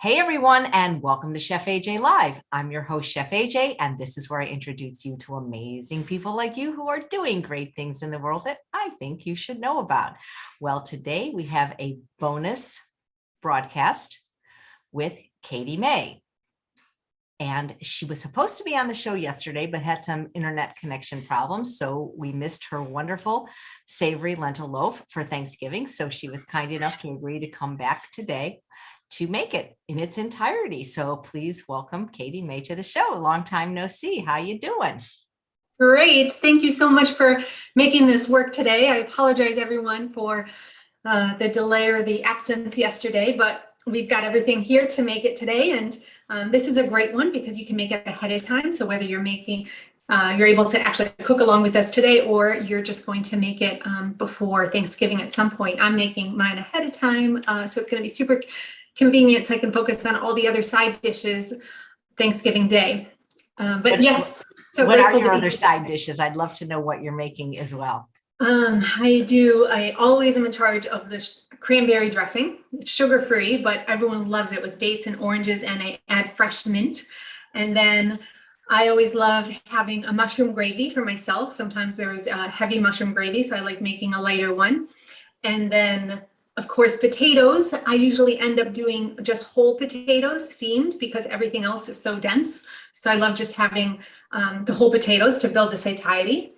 Hey everyone, and welcome to Chef AJ Live. I'm your host, Chef AJ, and this is where I introduce you to amazing people like you who are doing great things in the world that I think you should know about. Well, today we have a bonus broadcast with Katie Mae. And she was supposed to be on the show yesterday, but had some internet connection problems. So we missed her wonderful Savory Lentil Loaf for Thanksgiving. So she was kind enough to agree to come back today to make it in its entirety. So please welcome Katie Mae to the show. Long time no see. How you doing? Great. Thank you so much for making this work today. I apologize, everyone, for the delay or the absence yesterday, but we've got everything here to make it today. And this is a great one because you can make it ahead of time. So whether you're making, you're able to actually cook along with us today, or you're just going to make it before Thanksgiving at some point. I'm making mine ahead of time. So it's going to be super convenient so I can focus on all the other side dishes Thanksgiving Day. But yes, so what are your other side dishes? I'd love to know what you're making as well. I always am in charge of the cranberry dressing. It's sugar-free, but everyone loves it with dates and oranges, and I add fresh mint. And then I always love having a mushroom gravy for myself. Sometimes there's heavy mushroom gravy, so I like making a lighter one. And then of course, potatoes, I usually end up doing just whole potatoes steamed because everything else is so dense. So I love just having the whole potatoes to build the satiety.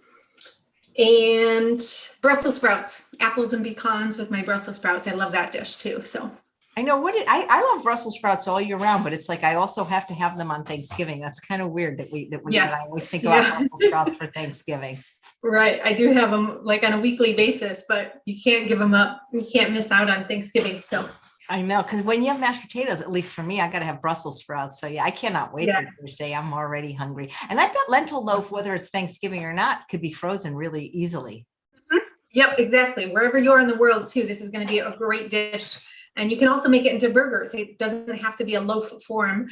And Brussels sprouts, apples and pecans with my Brussels sprouts. I love that dish too. So I know I love Brussels sprouts all year round, but it's like I also have to have them on Thanksgiving. That's kind of weird that I always think about Brussels sprouts for Thanksgiving. Right. I do have them like on a weekly basis, but you can't give them up. You can't miss out on Thanksgiving. So I know, because when you have mashed potatoes, at least for me, I got to have Brussels sprouts. So yeah, I cannot wait for Thursday. I'm already hungry. And I bet lentil loaf, whether it's Thanksgiving or not, could be frozen really easily. Mm-hmm. Yep, exactly. Wherever you are in the world too, this is going to be a great dish. And you can also make it into burgers. It doesn't have to be a loaf form.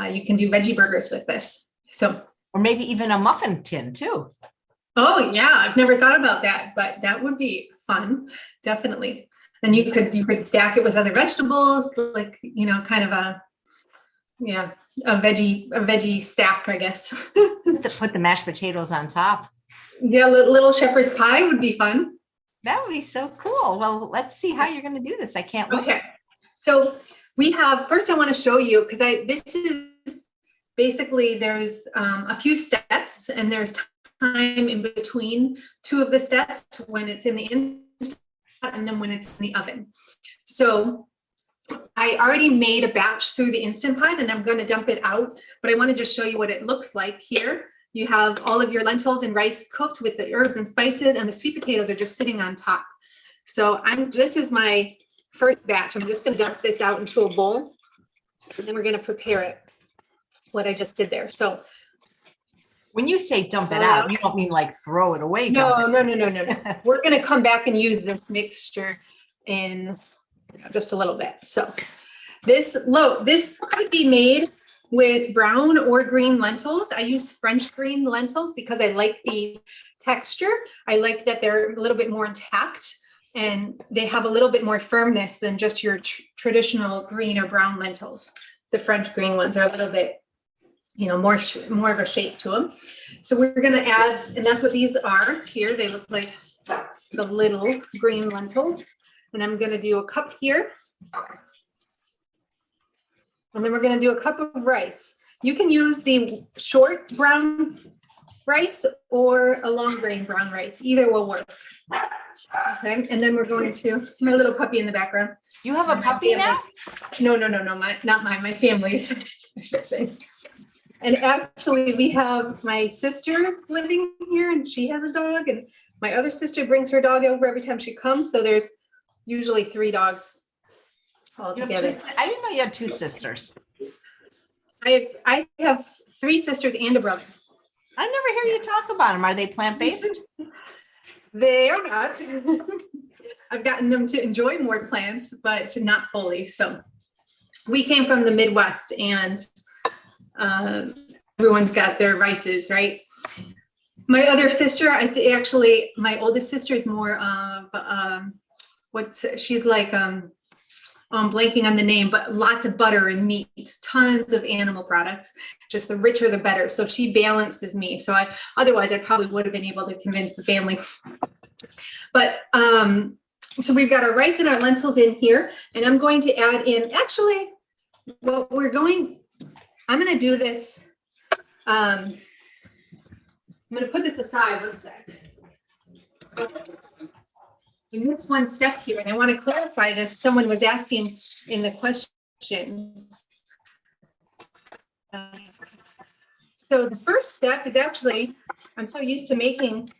You can do veggie burgers with this. So, or maybe even a muffin tin too. Oh yeah, I've never thought about that, but that would be fun, definitely. And you could stack it with other vegetables, like kind of a veggie stack, I guess. Put the mashed potatoes on top. Yeah, little shepherd's pie would be fun. That would be so cool. Well, let's see how you're going to do this. I can't wait. Okay, so first I want to show you because this is basically there's a few steps and there's time in between two of the steps when it's in the Instant Pot and then when it's in the oven. So I already made a batch through the Instant Pot and I'm going to dump it out, but I want to just show you what it looks like here. You have all of your lentils and rice cooked with the herbs and spices, and the sweet potatoes are just sitting on top. So this is my first batch. I'm just going to dump this out into a bowl and then we're going to prepare it, what I just did there. So when you say dump it out, you don't mean like throw it away. No. We're going to come back and use this mixture in just a little bit. So this could be made with brown or green lentils. I use French green lentils because I like the texture. I like that they're a little bit more intact and they have a little bit more firmness than just your traditional green or brown lentils. The French green ones are a little bit more of a shape to them. So we're going to add, and that's what these are here. They look like the little green lentils. And I'm going to do a cup here. And then we're going to do a cup of rice. You can use the short brown rice or a long grain brown rice. Either will work. Okay. And then we're going to, my little puppy in the background. You have a puppy now? No, not mine. My family's, I should say. And actually, we have my sister living here, and she has a dog, and my other sister brings her dog over every time she comes. So there's usually 3 dogs all together. I didn't know you had 2 sisters. I have 3 sisters and a brother. I never hear you talk about them. Are they plant-based? They are not. I've gotten them to enjoy more plants, but not fully. So we came from the Midwest, and everyone's got their vices, right? My other sister, my oldest sister is more of she's like I'm blanking on the name, but lots of butter and meat, tons of animal products. Just the richer, the better. So she balances me. So otherwise I probably would have been able to convince the family. But so we've got our rice and our lentils in here, and I'm going to add in, actually, I'm going to do this. I'm going to put this aside. One sec. In this one step here, and I want to clarify this. Someone was asking in the question. So the first step is actually, I'm so used to making,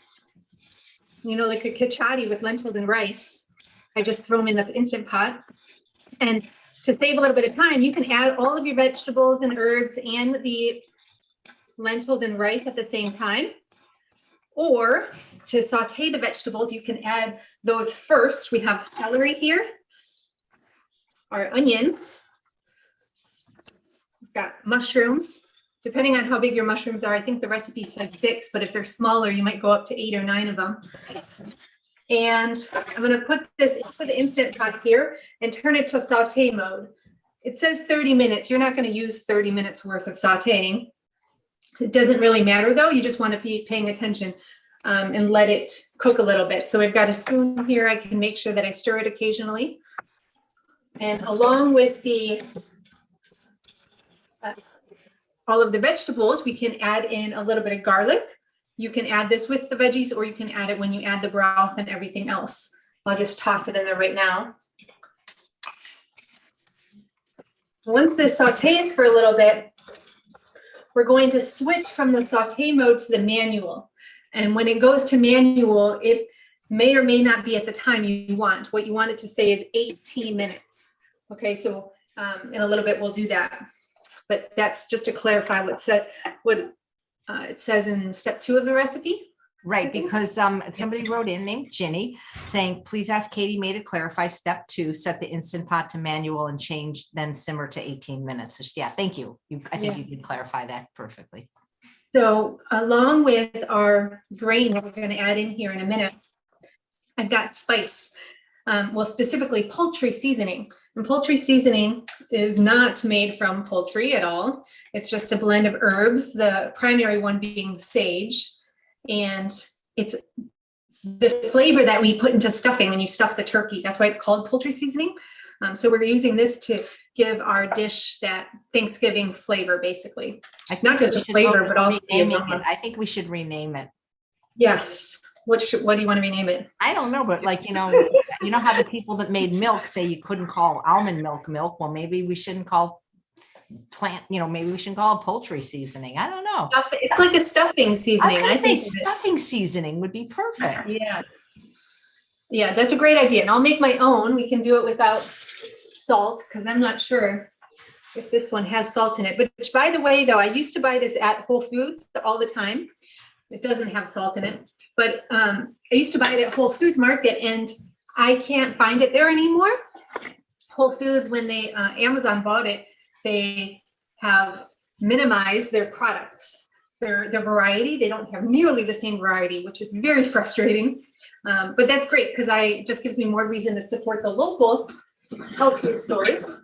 like a cacciati with lentils and rice. I just throw them in the Instant Pot. And to save a little bit of time, you can add all of your vegetables and herbs and the lentils and rice at the same time. Or to saute the vegetables, you can add those first. We have celery here, our onions, we've got mushrooms. Depending on how big your mushrooms are, I think the recipe said 6, but if they're smaller, you might go up to 8 or 9 of them. And I'm going to put this into the Instant Pot here and turn it to saute mode. It says 30 minutes. You're not going to use 30 minutes worth of sauteing. It doesn't really matter though. You just want to be paying attention and let it cook a little bit. So I've got a spoon here. I can make sure that I stir it occasionally. And along with the all of the vegetables, we can add in a little bit of garlic. You can add this with the veggies, or you can add it when you add the broth and everything else. I'll just toss it in there right now. Once this sautés for a little bit, we're going to switch from the saute mode to the manual. And when it goes to manual, it may or may not be at the time you want. What you want it to say is 18 minutes. Okay, so in a little bit we'll do that. But that's just to clarify what it says in step 2 of the recipe. Right, because somebody wrote in named Ginny saying, please ask Katie Mae to clarify step 2, set the Instant Pot to manual and change, then simmer to 18 minutes. So yeah, thank you. I think you did clarify that perfectly. So along with our grain that we're going to add in here in a minute, I've got spice. Well, specifically poultry seasoning. And poultry seasoning is not made from poultry at all. It's just a blend of herbs, the primary one being sage. And it's the flavor that we put into stuffing when you stuff the turkey. That's why it's called poultry seasoning. So we're using this to give our dish that Thanksgiving flavor, basically. Not just the flavor, but also the aroma. I think we should rename it. Yes. What do you want to rename it? I don't know, but like, you know how the people that made milk say you couldn't call almond milk milk. Well, maybe we shouldn't call maybe we shouldn't call it poultry seasoning. I don't know. It's like a stuffing seasoning. I was going to say stuffing seasoning would be perfect. Yes. Yeah, that's a great idea. And I'll make my own. We can do it without salt because I'm not sure if this one has salt in it. But by the way, though, I used to buy this at Whole Foods all the time. It doesn't have salt in it. But I used to buy it at Whole Foods Market, and I can't find it there anymore. Whole Foods, when they Amazon bought it, they have minimized their products, their variety. They don't have nearly the same variety, which is very frustrating. But that's great because it just gives me more reason to support the local health food stores.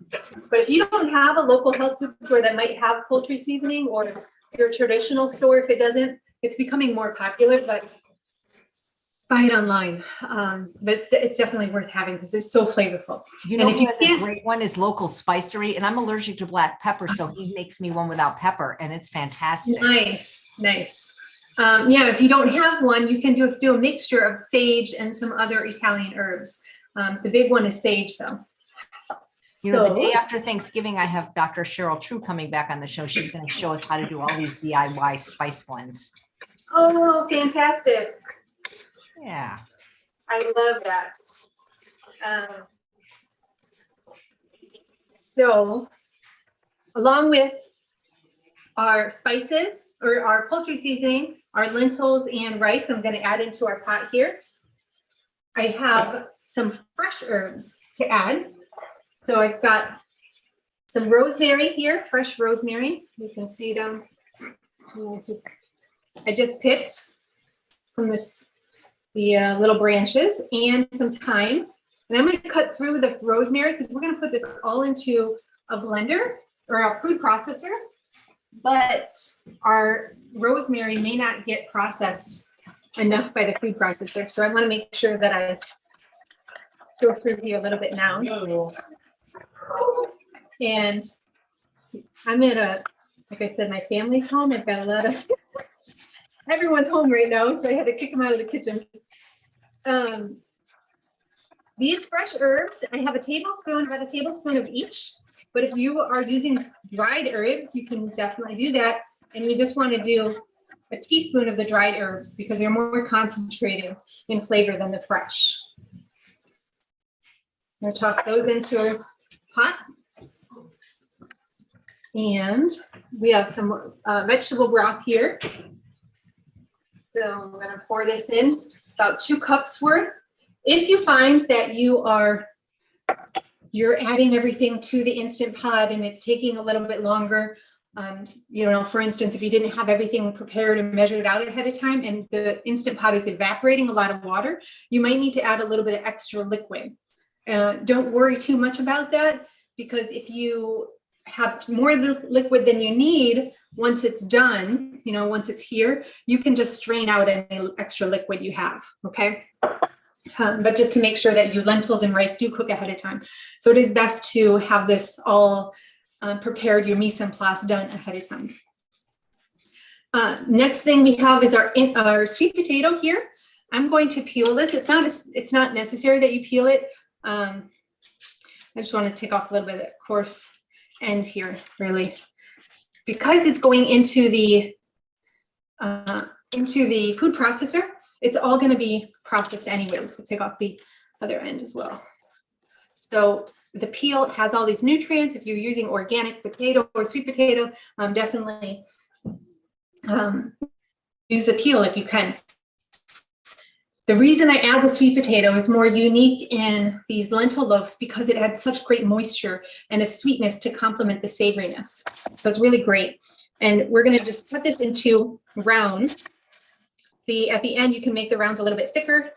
But if you don't have a local health food store that might have poultry seasoning, or your traditional store, if it doesn't, it's becoming more popular, but buy it online. But it's definitely worth having because it's so flavorful. You know, a great one is Local Spicery, and I'm allergic to black pepper, so he makes me one without pepper, and it's fantastic. Nice. Yeah, if you don't have one, you can just do a mixture of sage and some other Italian herbs. The big one is sage, though. The day after Thanksgiving, I have Dr. Cheryl True coming back on the show. She's going to show us how to do all these DIY spice blends. Oh, fantastic. Yeah. I love that. So along with our spices or our poultry seasoning, our lentils and rice, I'm going to add into our pot here. I have some fresh herbs to add. So I've got some rosemary here, fresh rosemary. You can see them. I just picked from the little branches, and some thyme. And I'm going to cut through the rosemary because we're going to put this all into a blender or a food processor. But our rosemary may not get processed enough by the food processor. So I want to make sure that I go through here a little bit now. And I'm at like I said, my family's home. I've got a lot of, everyone's home right now. So I had to kick them out of the kitchen. These fresh herbs, I have about a tablespoon of each. But if you are using dried herbs, you can definitely do that. And you just want to do a teaspoon of the dried herbs because they're more concentrated in flavor than the fresh. I'm going to toss those into a pot. And we have some vegetable broth here. So I'm going to pour this in, about 2 cups worth. If you find that you're adding everything to the Instant Pot and it's taking a little bit longer, for instance, if you didn't have everything prepared and measured out ahead of time and the Instant Pot is evaporating a lot of water, you might need to add a little bit of extra liquid. Don't worry too much about that, because if you have more liquid than you need, once it's done, once it's here, you can just strain out any extra liquid you have, okay? But just to make sure that your lentils and rice do cook ahead of time. So it is best to have this all prepared, your mise en place done ahead of time. Next thing we have is our sweet potato here. I'm going to peel this. It's not necessary that you peel it. I just want to take off a little bit of that coarse end here, really, because it's going into the food processor. It's all going to be processed anyway. We'll take off the other end as well. So the peel has all these nutrients. If you're using organic potato or sweet potato, definitely use the peel if you can. The reason I add the sweet potato is more unique in these lentil loaves because it had such great moisture and a sweetness to complement the savoriness. So it's really great. And we're going to just cut this into rounds. At the end, you can make the rounds a little bit thicker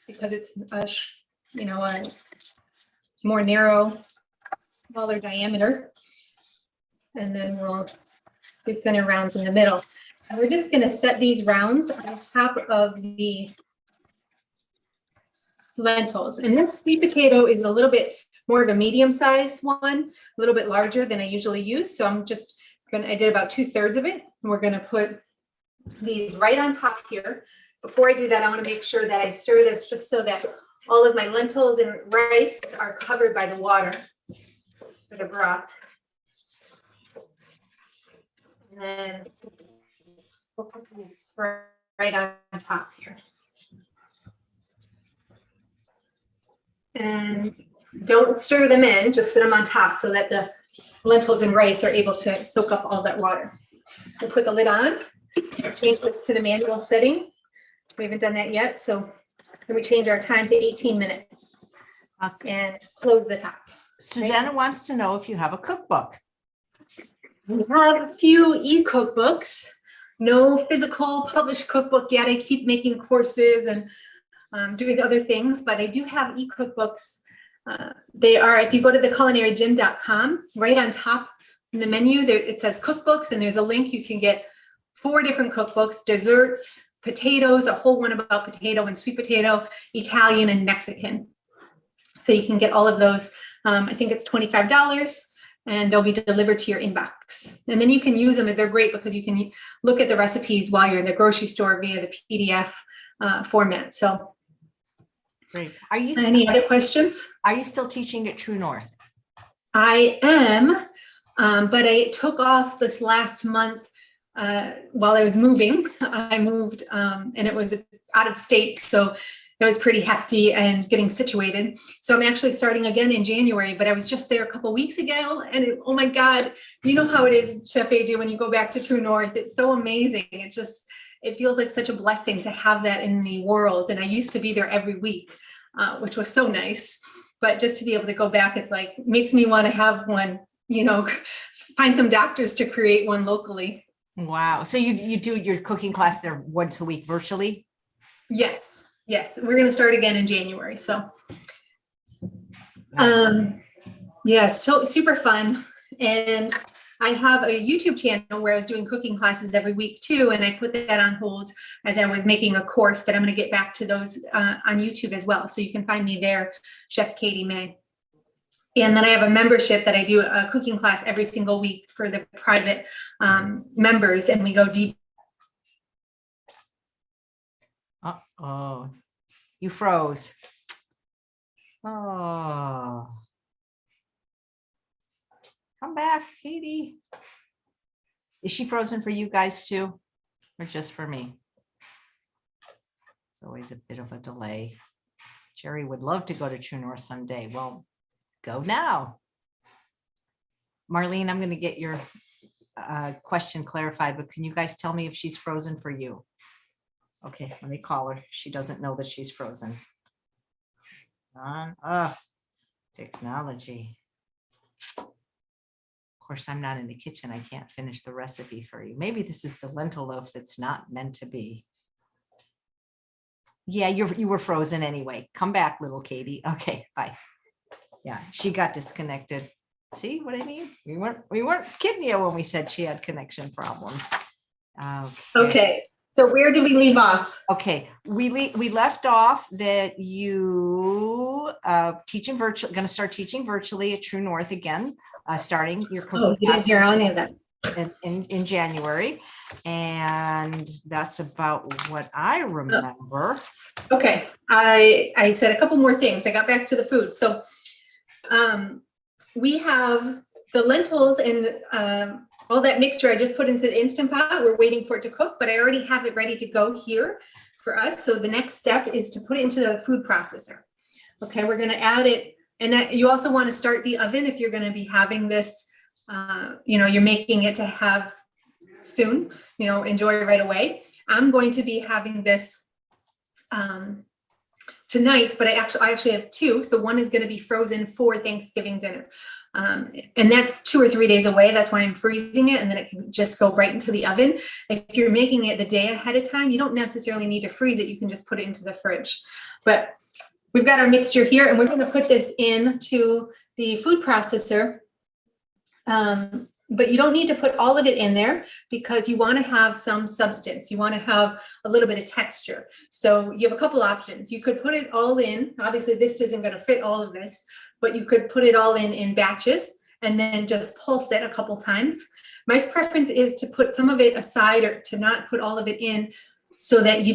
because it's a more narrow, smaller diameter. And then we'll do thinner rounds in the middle. And we're just going to set these rounds on top of the lentils. And this sweet potato is a little bit more of a medium-sized one, a little bit larger than I usually use. So I did about 2/3 of it. And we're going to put these right on top here. Before I do that, I want to make sure that I stir this just so that all of my lentils and rice are covered by the water for the broth. And then we'll put these right on top here. And don't stir them in, just sit them on top so that the lentils and rice are able to soak up all that water. We'll put the lid on. Change this to the manual setting. We haven't done that yet, so then we change our time to 18 minutes and close the top. Susanna wants to know if you have a cookbook. We have a few e-cookbooks, no physical published cookbook yet. I keep making courses and doing other things, but I do have e-cookbooks. They are, if you go to theculinarygym.com, right on top in the menu, there it says cookbooks, and there's a link. You can get 4 different cookbooks: desserts, potatoes, a whole one about potato and sweet potato, Italian and Mexican. So you can get all of those. I think it's $25, and they'll be delivered to your inbox. And then you can use them. They're great because you can look at the recipes while you're in the grocery store via the PDF format. So great. Any other questions? Are you still teaching at True North? I am, but I took off this last month while I was moving. I moved and it was out of state, so it was pretty hefty and getting situated. So I'm actually starting again in January, but I was just there a couple of weeks ago, and oh my God, you know how it is, Chef AJ, when you go back to True North, it's so amazing. It feels like such a blessing to have that in the world. And I used to be there every week, which was so nice. But just to be able to go back, it's like, makes me want to have one, find some doctors to create one locally. Wow. So you do your cooking class there once a week virtually? Yes. Yes, we're going to start again in January. So, yes, so super fun. And I have a YouTube channel where I was doing cooking classes every week too, and I put that on hold as I was making a course, but I'm going to get back to those on YouTube as well. So you can find me there, Chef Katie Mae. And then I have a membership that I do a cooking class every single week for the private members, and we go deep. Uh-oh, you froze. Oh. Come back, Katie. Is she frozen for you guys too, or just for me? It's always a bit of a delay. Jerry would love to go to True North someday. Well, go now. Marlene, I'm going to get your question clarified, but can you guys tell me if she's frozen for you? Okay, let me call her. She doesn't know that she's frozen. Technology. Of course, I'm not in the kitchen. I can't finish the recipe for you. Maybe this is the lentil loaf that's not meant to be. Yeah, you were frozen anyway. Come back, little Katie. Okay, bye. Yeah, she got disconnected. See what I mean? We weren't kidding you when we said she had connection problems. Okay. So where did we leave off? Okay, we left off that you teaching virtual, going to start teaching virtually at True North again, starting your cooking classes in January, and that's about what I remember. Okay, I said a couple more things. I got back to the food. So we have the lentils and all that mixture I just put into the Instant Pot. We're waiting for it to cook, but I already have it ready to go here for us. So the next step is to put it into the food processor. Okay, we're going to add it. And you also want to start the oven if you're going to be having this, you're making it to have soon, enjoy right away. I'm going to be having this tonight, but I actually have two. So one is going to be frozen for Thanksgiving dinner. And that's 2 or 3 days away. That's why I'm freezing it, and then it can just go right into the oven. If you're making it the day ahead of time, you don't necessarily need to freeze it. You can just put it into the fridge. But we've got our mixture here, and we're going to put this into the food processor. But you don't need to put all of it in there because you want to have some substance. You want to have a little bit of texture. So you have a couple options. You could put it all in. Obviously, this isn't going to fit all of this, but you could put it all in batches and then just pulse it a couple times. My preference is to put some of it aside or to not put all of it in so that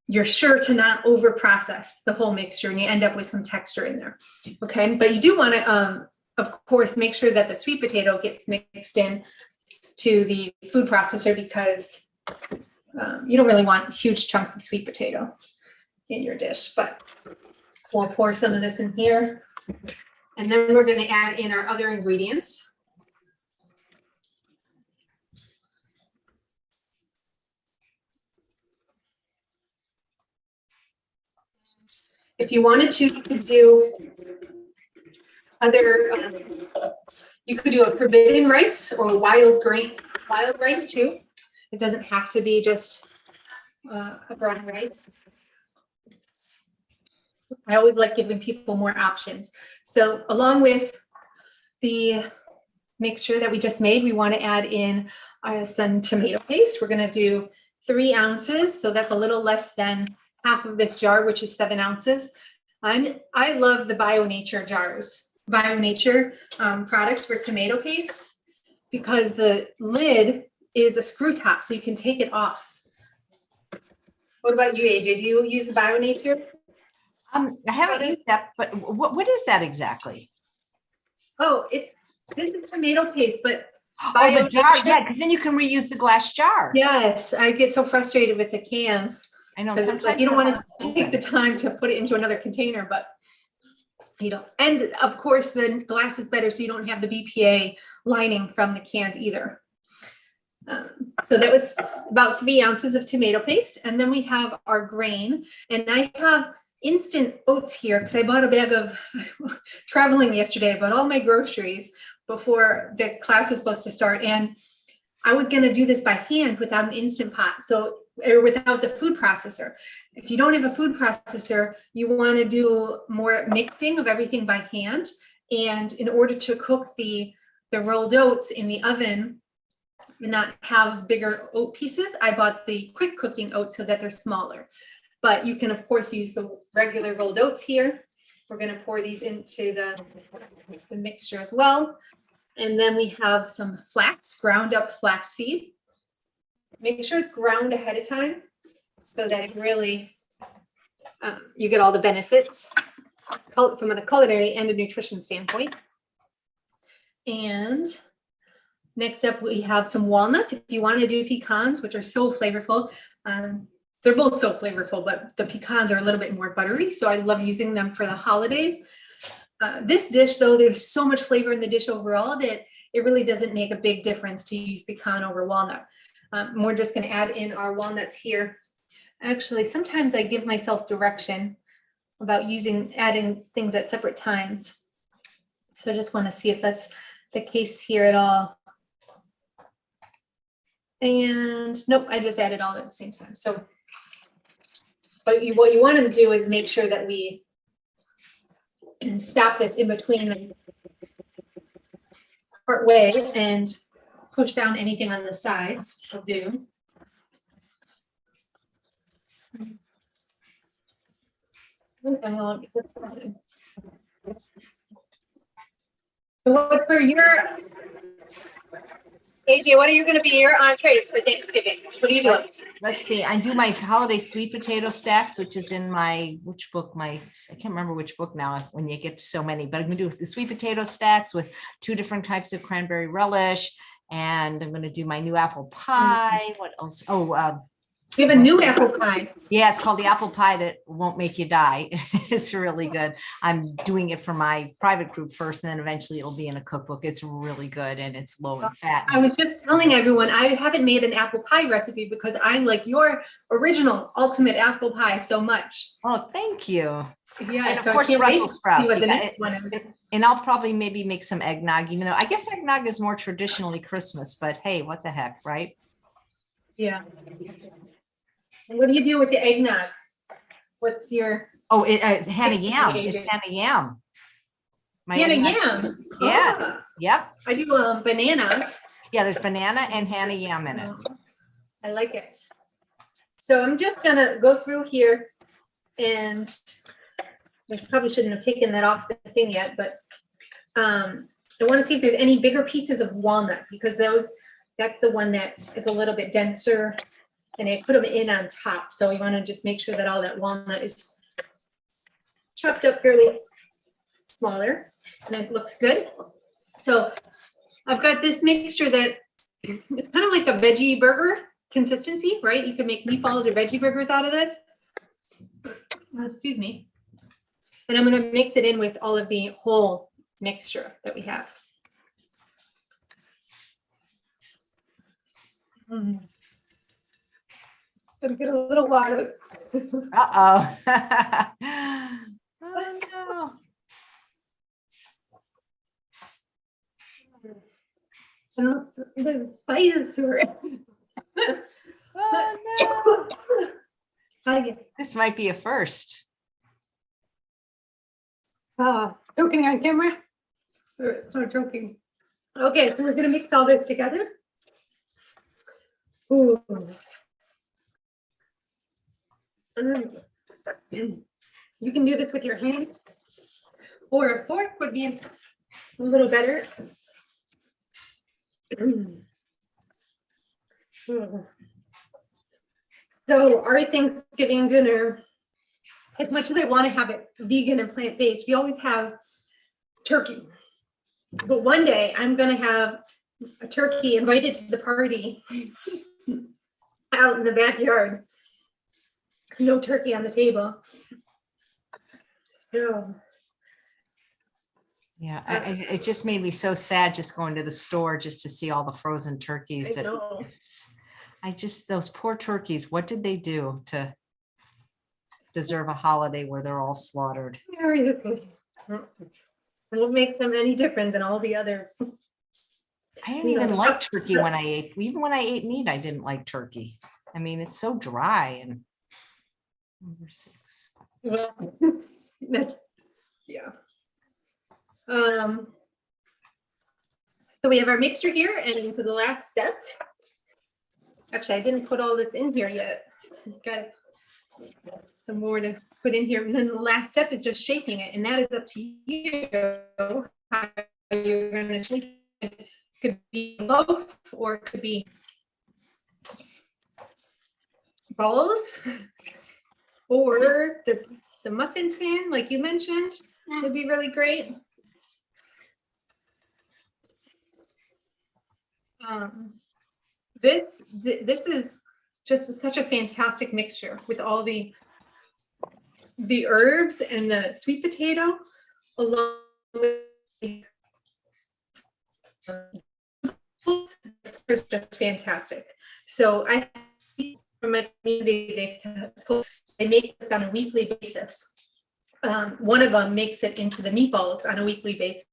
you're sure to not over process the whole mixture and you end up with some texture in there. Okay, but you do want to, of course, make sure that the sweet potato gets mixed in to the food processor because you don't really want huge chunks of sweet potato in your dish. But we'll pour some of this in here. And then we're going to add in our other ingredients. If you wanted to, you could do other, you could do a forbidden rice or wild rice too. It doesn't have to be just a brown rice. I always like giving people more options. So along with the mixture that we just made, we want to add in some tomato paste. We're going to do 3 ounces. So that's a little less than half of this jar, which is 7 ounces. I love the Bio Nature jars. Bio Nature products for tomato paste because the lid is a screw top, so you can take it off. What about you, AJ? Do you use the Bio Nature? I haven't used that, but what is that exactly? Oh, this is tomato paste, but the jar, yeah, because then you can reuse the glass jar. Yes, I get so frustrated with the cans. I know sometimes like you don't want to take the time to put it into another container, but and of course the glass is better so you don't have the BPA lining from the cans either. So that was about 3 ounces of tomato paste, and then we have our grain, and I have instant oats here because I bought a bag of traveling yesterday. I bought all my groceries before the class was supposed to start, and I was going to do this by hand without an Instant Pot. So or without the food processor. If you don't have a food processor, you want to do more mixing of everything by hand. And in order to cook the rolled oats in the oven and not have bigger oat pieces, I bought the quick cooking oats so that they're smaller. But you can, of course, use the regular rolled oats here. We're going to pour these into the mixture as well. And then we have some ground up flaxseed. Make sure it's ground ahead of time so that it really, you get all the benefits from a culinary and a nutrition standpoint. And next up, we have some walnuts. If you want to do pecans, which are so flavorful, they're both so flavorful, but the pecans are a little bit more buttery. So I love using them for the holidays. This dish, though, there's so much flavor in the dish overall that it really doesn't make a big difference to use pecan over walnut. We're just going to add in our walnuts here. Actually, sometimes I give myself direction about adding things at separate times. So I just want to see if that's the case here at all. And nope, I just added all at the same time. So, but what you want to do is make sure that we stop this in between the part way and push down anything on the sides. Will do. So what's for your AJ? What are you going to be your entrees for Thanksgiving? What are you doing? Let's see. I do my holiday sweet potato stacks, which is in my I can't remember which book now when you get so many, but I'm going to do the sweet potato stacks with 2 different types of cranberry relish. And I'm going to do my new apple pie. What else? Oh, we have a new apple pie. Yeah, it's called the apple pie that won't make you die. It's really good. I'm doing it for my private group first, and then eventually it'll be in a cookbook. It's really good, and it's low in fat. I was just telling everyone I haven't made an apple pie recipe because I like your original ultimate apple pie so much. Oh, thank you. Yeah, and of course Brussels sprouts. And I'll probably maybe make some eggnog, even though I guess eggnog is more traditionally Christmas, but hey, what the heck, right? Yeah. What do you do with the eggnog? What's your? Oh, it's Hannah Yam. It's Hannah Yam. Hannah Yam. Yeah. Oh. Yep. I do banana. Yeah, there's banana and Hannah Yam in it. I like it. So I'm just gonna go through here, and I probably shouldn't have taken that off the thing yet, but I want to see if there's any bigger pieces of walnut, because that's the one that is a little bit denser. And I put them in on top. So we want to just make sure that all that walnut is chopped up fairly smaller, and it looks good. So I've got this mixture that it's kind of like a veggie burger consistency, right? You can make meatballs or veggie burgers out of this. Excuse me. And I'm going to mix it in with all of the whole mixture that we have. Gonna get a little water. Uh-oh. Oh, no. And the spices to it. Oh, no. This might be a first. Joking on camera? So joking. Okay, so we're gonna mix all this together. Ooh. You can do this with your hands, or a fork would be a little better. So our Thanksgiving dinner, as much as I want to have it vegan and plant-based, we always have turkey. But one day I'm going to have a turkey invited to the party out in the backyard. No turkey on the table. So yeah, it just made me so sad just going to the store just to see all the frozen turkeys. Those poor turkeys, what did they do to deserve a holiday where they're all slaughtered? What makes them any different than all the others? I didn't even like turkey when I ate. Even when I ate meat, I didn't like turkey. I mean, it's so dry and number 6. Well, that's, yeah. So we have our mixture here, and into the last step. Actually, I didn't put all this in here yet. Got some more to put in here. And then the last step is just shaping it, and that is up to you how you're going to shape it. It could be a loaf, or it could be balls, or the muffin tin, like you mentioned, would be really great. This is just such a fantastic mixture with all the herbs and the sweet potato, along with it's just fantastic. So I from my community, they make this on a weekly basis. One of them makes it into the meatballs on a weekly basis.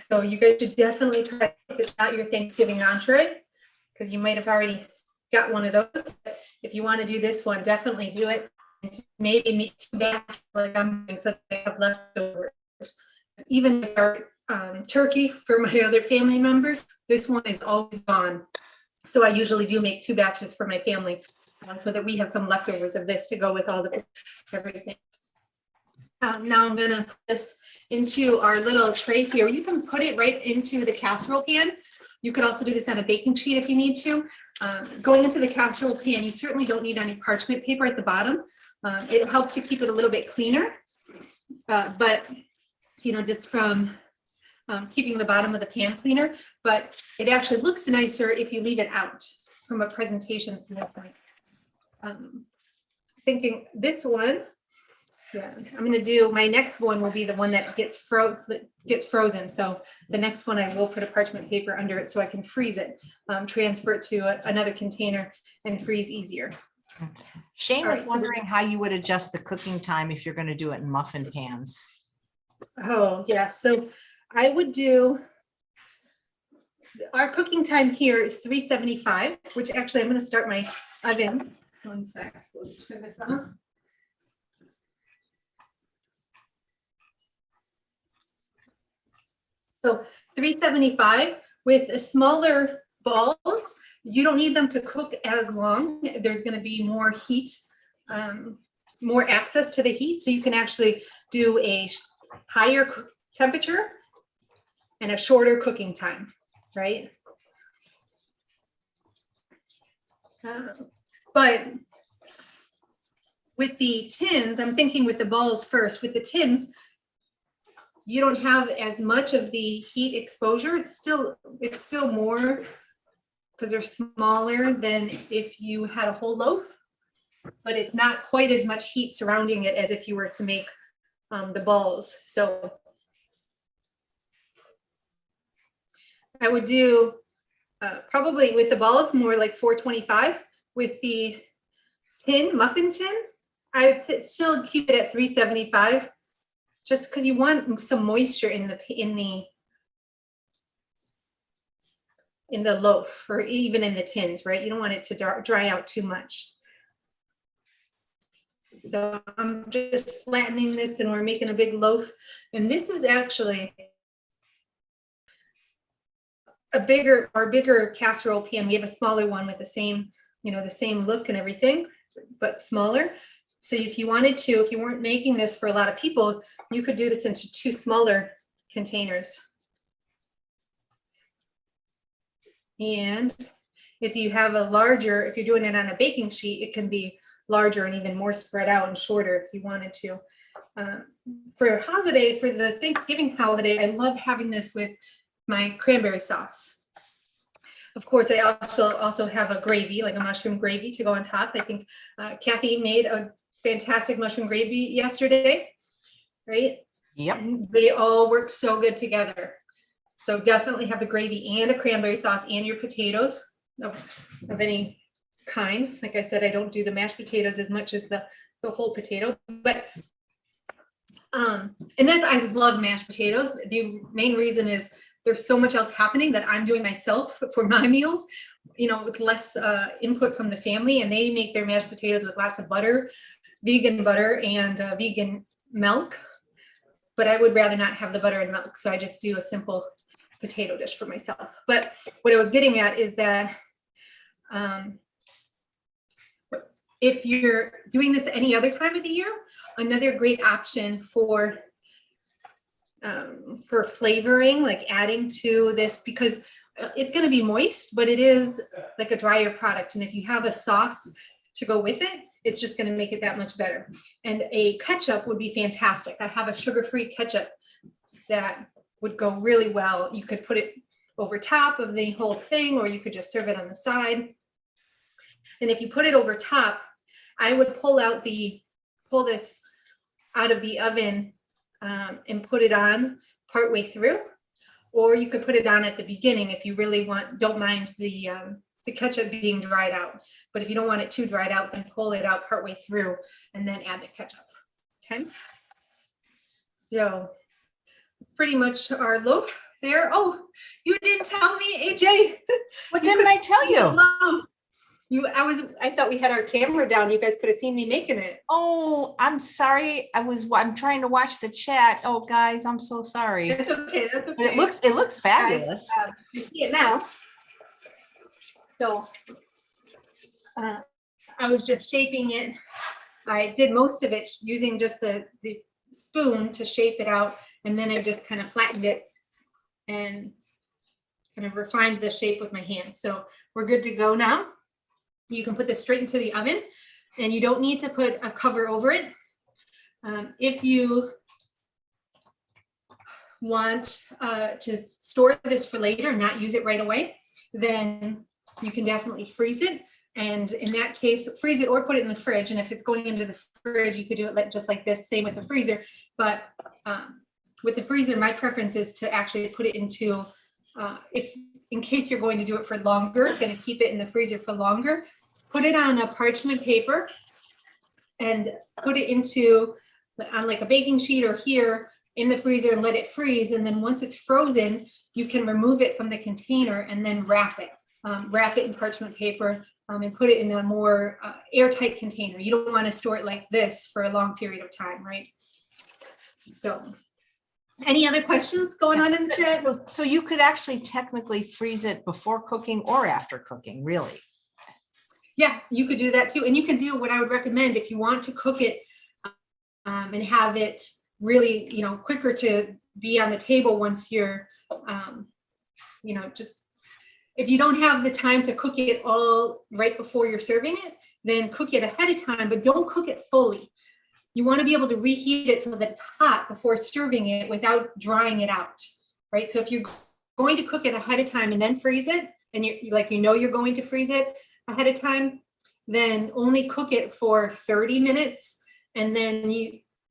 So you guys should definitely try to pick out your Thanksgiving entree, because you might have already got one of those. If you want to do this one, definitely do it. And maybe make 2 batches like I'm doing, so they have leftovers. Even with our turkey for my other family members, this one is always gone. So I usually do make 2 batches for my family, so that we have some leftovers of this to go with all the everything. Now I'm going to put this into our little tray here. You can put it right into the casserole pan. You could also do this on a baking sheet if you need to. Going into the casserole pan, you certainly don't need any parchment paper at the bottom. It'll help to keep it a little bit cleaner, but you know, just from keeping the bottom of the pan cleaner, but it actually looks nicer if you leave it out from a presentation standpoint. Thinking this one, yeah, I'm going to do, my next one will be the one that gets frozen. So the next one I will put a parchment paper under it so I can freeze it, transfer it to another container and freeze easier. Shane was wondering how you would adjust the cooking time if you're going to do it in muffin pans. Oh, yeah. So I would do, our cooking time here is 375, which actually I'm going to start my oven. One sec. We'll turn this on. So 375 with a smaller balls. You don't need them to cook as long. There's going to be more heat, more access to the heat. So you can actually do a higher temperature and a shorter cooking time, right? But with the tins, I'm thinking with the balls first. With the tins, you don't have as much of the heat exposure. It's still more, because they're smaller than if you had a whole loaf, but it's not quite as much heat surrounding it as if you were to make the balls. So I would do probably with the balls more like 425. With the muffin tin, I would still keep it at 375, just because you want some moisture in the loaf, or even in the tins, right? You don't want it to dry out too much. So I'm just flattening this, and we're making a big loaf. And this is actually a bigger casserole pan. We have a smaller one with the same, the same look and everything, but smaller. So if you wanted to, if you weren't making this for a lot of people, you could do this into 2 smaller containers. And if you have if you're doing it on a baking sheet, it can be larger and even more spread out and shorter if you wanted to. For the Thanksgiving holiday, I love having this with my cranberry sauce. Of course, I also have a gravy, like a mushroom gravy, to go on top. I think Kathy made a fantastic mushroom gravy yesterday, right? Yep. They all work so good together. So definitely have the gravy and a cranberry sauce and your potatoes of any kind. Like I said, I don't do the mashed potatoes as much as the whole potato, but and I love mashed potatoes. The main reason is there's so much else happening that I'm doing myself for my meals, with less input from the family, and they make their mashed potatoes with lots of butter, vegan butter, and vegan milk. But I would rather not have the butter and milk, so I just do a simple potato dish for myself. But what I was getting at is that if you're doing this any other time of the year, another great option for flavoring, like adding to this, because it's going to be moist, but it is like a drier product. And if you have a sauce to go with it, it's just going to make it that much better. And a ketchup would be fantastic. I have a sugar-free ketchup that would go really well. You could put it over top of the whole thing, or you could just serve it on the side. And if you put it over top, I would pull this out of the oven and put it on partway through, or you could put it on at the beginning if you really don't mind the ketchup being dried out. But if you don't want it too dried out, then pull it out partway through and then add the ketchup. Okay. So pretty much our loaf there. Oh, you didn't tell me, AJ. What didn't I tell you? I thought we had our camera down. You guys could have seen me making it. Oh, I'm sorry. I'm trying to watch the chat. Oh, guys, I'm so sorry. That's okay. That's okay. But it looks fabulous. Guys, you see it now. So I was just shaping it. I did most of it using just the spoon to shape it out, and then I just kind of flattened it and kind of refined the shape with my hands. So we're good to go now. You can put this straight into the oven, and you don't need to put a cover over it. If you want to store this for later, not use it right away, then you can definitely freeze it. And in that case, freeze it or put it in the fridge. And if it's going into the fridge, you could do it just like this, same with the freezer. But with the freezer, my preference is to actually put it into, in case you're going to do it for longer, going to keep it in the freezer for longer, put it on a parchment paper and put it on like a baking sheet or here in the freezer and let it freeze. And then once it's frozen, you can remove it from the container and then wrap it in parchment paper and put it in a more airtight container. You don't want to store it like this for a long period of time, right? So any other questions going on in the chat? So you could actually technically freeze it before cooking or after cooking, really? Yeah, you could do that too. And you can do what I would recommend if you want to cook it and have it really, quicker to be on the table once you're, just if you don't have the time to cook it all right before you're serving it, then cook it ahead of time, but don't cook it fully. You want to be able to reheat it so that it's hot before serving it without drying it out, right? So if you're going to cook it ahead of time and then freeze it, and you're going to freeze it ahead of time, then only cook it for 30 minutes, and then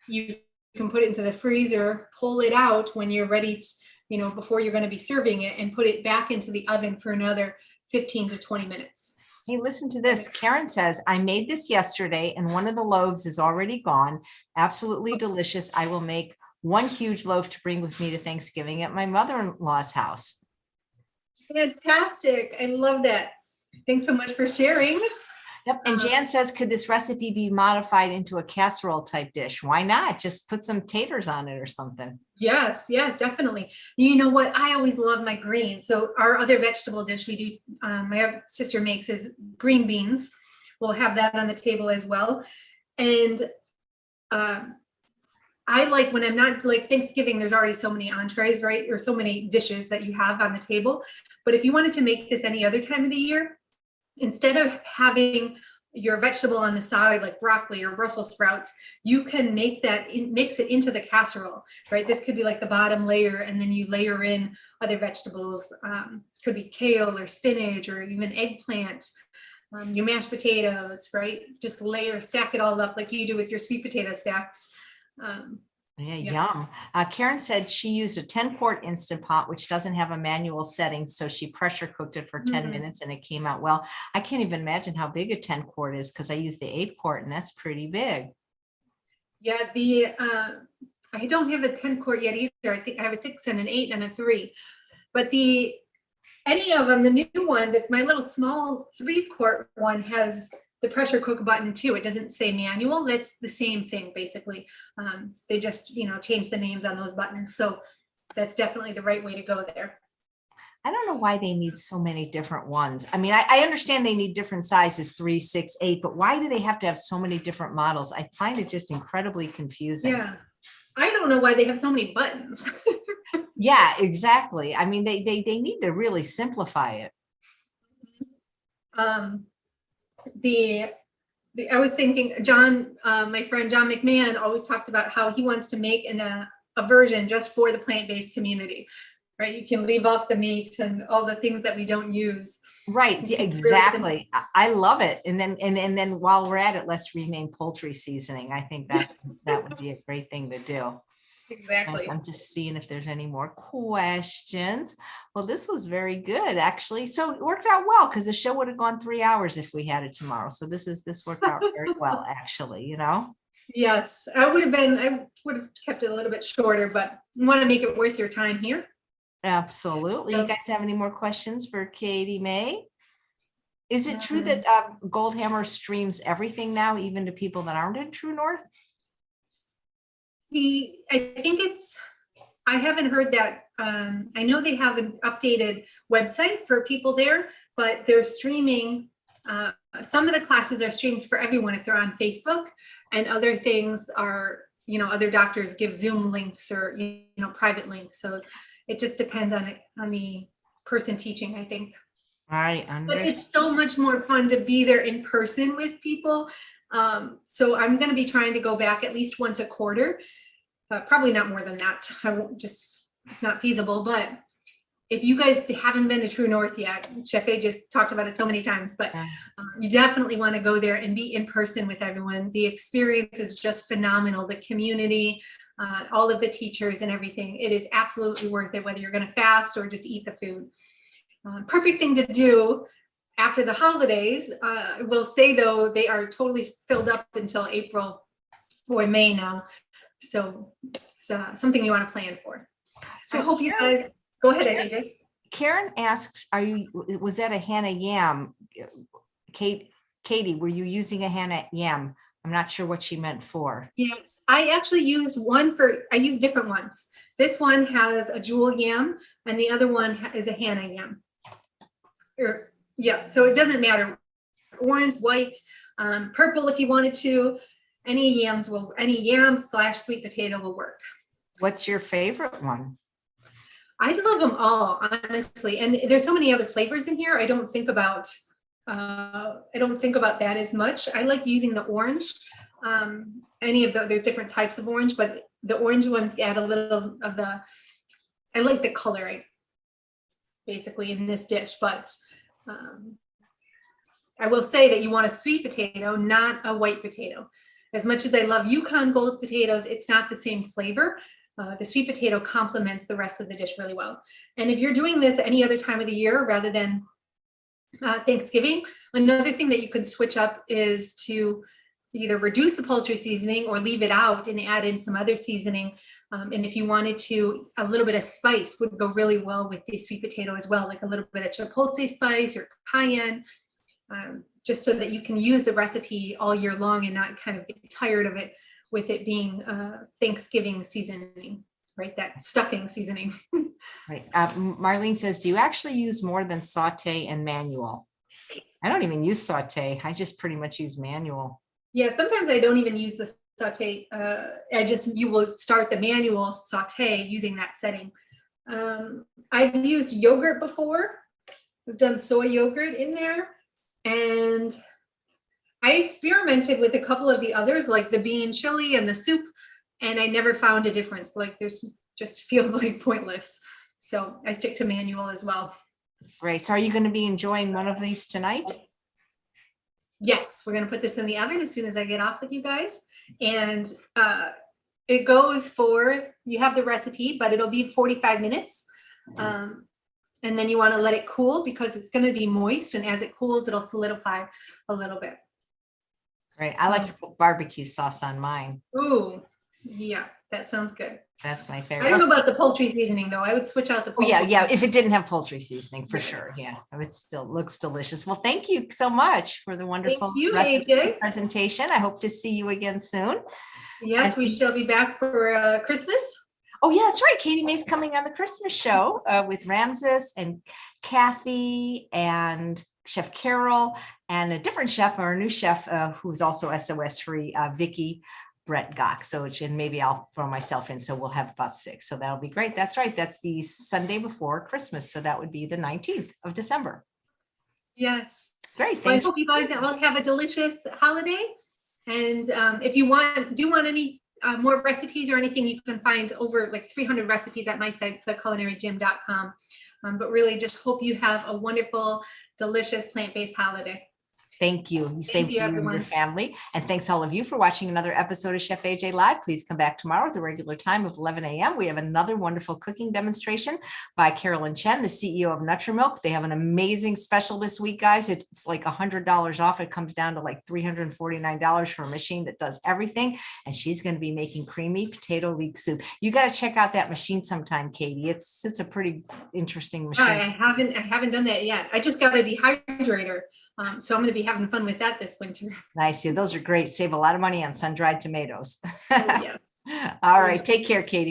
you can put it into the freezer, pull it out when you're ready to, before you're going to be serving it, and put it back into the oven for another 15 to 20 minutes. Hey, listen to this. Karen says, I made this yesterday and one of the loaves is already gone. Absolutely delicious. I will make one huge loaf to bring with me to Thanksgiving at my mother-in-law's house. Fantastic. I love that. Thanks so much for sharing. Yep. And Jan says, could this recipe be modified into a casserole type dish? Why not? Just put some taters on it or something. Yes, yeah, definitely. You know what? I always love my greens. So our other vegetable dish we do, my other sister makes is green beans. We'll have that on the table as well. And I like when I'm not like Thanksgiving, there's already so many entrees, right? Or so many dishes that you have on the table. But if you wanted to make this any other time of the year, instead of having your vegetable on the side like broccoli or Brussels sprouts, you can make that mix it into the casserole, right? This could be like the bottom layer, and then you layer in other vegetables. Could be kale or spinach or even eggplant, your mashed potatoes, right? Just stack it all up like you do with your sweet potato stacks. Yum. Karen said she used a 10-quart Instant Pot, which doesn't have a manual setting. So she pressure cooked it for 10 minutes and it came out well. I can't even imagine how big a 10-quart is because I use the 8-quart and that's pretty big. Yeah, I don't have a 10-quart yet either. I think I have a 6 and an 8 and a 3. But the any of them. The new one, that my little small 3-quart one, has the pressure cook button too. It doesn't say manual. That's the same thing basically. They just, change the names on those buttons. So that's definitely the right way to go there. I don't know why they need so many different ones. I mean, I understand they need different sizes, 3, 6, 8, but why do they have to have so many different models? I find it just incredibly confusing. Yeah. I don't know why they have so many buttons. Yeah, exactly. I mean, they need to really simplify it. I was thinking, John, my friend John McMahon always talked about how he wants to make a version just for the plant-based community, right? You can leave off the meat and all the things that we don't use. Right, exactly. I love it. And then while we're at it, let's rename poultry seasoning. I think that would be a great thing to do. Exactly. I'm just seeing if there's any more questions. Well, this was very good, actually. So it worked out well because the show would have gone 3 hours if we had it tomorrow. So this worked out very well, actually, Yes, I would have kept it a little bit shorter, but you want to make it worth your time here. Absolutely. You guys have any more questions for Katie Mae? Is it true that Goldhammer streams everything now, even to people that aren't in True North? I haven't heard that. I know they have an updated website for people there, but they're streaming. Some of the classes are streamed for everyone if they're on Facebook, and other things are, other doctors give Zoom links or, private links. So it just depends on the person teaching, I think. Right. But it's so much more fun to be there in person with people. So I'm going to be trying to go back at least once a quarter. Probably not more than that. It's not feasible. But if you guys haven't been to True North yet, Chef A just talked about it so many times, but you definitely want to go there and be in person with everyone. The experience is just phenomenal. The community, all of the teachers and everything. It is absolutely worth it, whether you're going to fast or just eat the food. Perfect thing to do after the holidays. I will say, though, they are totally filled up until April or May now. So it's something you want to plan for. So I hope you guys go ahead, AJ. Karen asks, was that a Hannah yam? Katie, were you using a Hannah yam? I'm not sure what she meant for. Yes, I actually used I used different ones. This one has a jewel yam and the other one is a Hannah yam. Yeah, so it doesn't matter. Orange, white, purple if you wanted to. Any yam / sweet potato will work. What's your favorite one? I love them all, honestly. And there's so many other flavors in here. I don't think about that as much. I like using the orange. There's different types of orange, but the orange ones add a little of I like the coloring basically in this dish, but I will say that you want a sweet potato, not a white potato. As much as I love Yukon Gold potatoes, it's not the same flavor. The sweet potato complements the rest of the dish really well. And if you're doing this any other time of the year rather than Thanksgiving, another thing that you can switch up is to either reduce the poultry seasoning or leave it out and add in some other seasoning. And if you wanted to, a little bit of spice would go really well with the sweet potato as well, like a little bit of chipotle spice or cayenne. Just so that you can use the recipe all year long and not kind of get tired of it with it being Thanksgiving seasoning, right? That stuffing seasoning. Right. Marlene says, do you actually use more than sauté and manual? I don't even use sauté. I just pretty much use manual. Yeah, sometimes I don't even use the sauté. You will start the manual sauté using that setting. I've used yogurt before. I've done soy yogurt in there. And I experimented with a couple of the others, like the bean chili and the soup, and I never found a difference. Like there's just feels like pointless. So I stick to manual as well. Great. So are you going to be enjoying one of these tonight? Yes, we're going to put this in the oven as soon as I get off with you guys. And it goes you have the recipe, but it'll be 45 minutes. And then you want to let it cool because it's going to be moist. And as it cools, it'll solidify a little bit. Right. I like to put barbecue sauce on mine. Ooh, yeah. that sounds good. That's my I favorite. don't know about the poultry seasoning though. I would switch out the Oh, poultry. yeah. If it didn't have poultry seasoning, for Yeah. sure. Yeah. It still looks delicious. Well, thank you so much for the wonderful Thank you, recipe AJ. presentation. I hope to see you again soon. Yes, And we shall be back for Christmas. oh, yeah, that's right. Katie Mae's coming on the Christmas show with Ramses and Kathy and Chef Carol and a different chef, or a new chef who's also SOS free, Vicky Brett Gock. So, and maybe I'll throw myself in. So we'll have about 6. So that'll be great. That's right. That's the Sunday before Christmas. So that would be the 19th of December. Yes. Great. Well, I Thanks. hope you guys all have a delicious holiday. And if you do want any more recipes or anything, you can find over like 300 recipes at my site, theculinarygym.com. But really just hope you have a wonderful, delicious plant-based holiday. Thank you. Same to you and your family. And thanks all of you for watching another episode of Chef AJ Live. Please come back tomorrow at the regular time of 11 a.m. We have another wonderful cooking demonstration by Carolyn Chen, the CEO of Nutrimilk. They have an amazing special this week, guys. It's like $100 off. It comes down to like $349 for a machine that does everything. And she's going to be making creamy potato leek soup. You got to check out that machine sometime, Katie. It's a pretty interesting machine. I haven't done that yet. I just got a dehydrator. So I'm going to be having fun with that this winter. Nice. Yeah, those are great. Save a lot of money on sun-dried tomatoes. Yes. All right. Take care, Katie.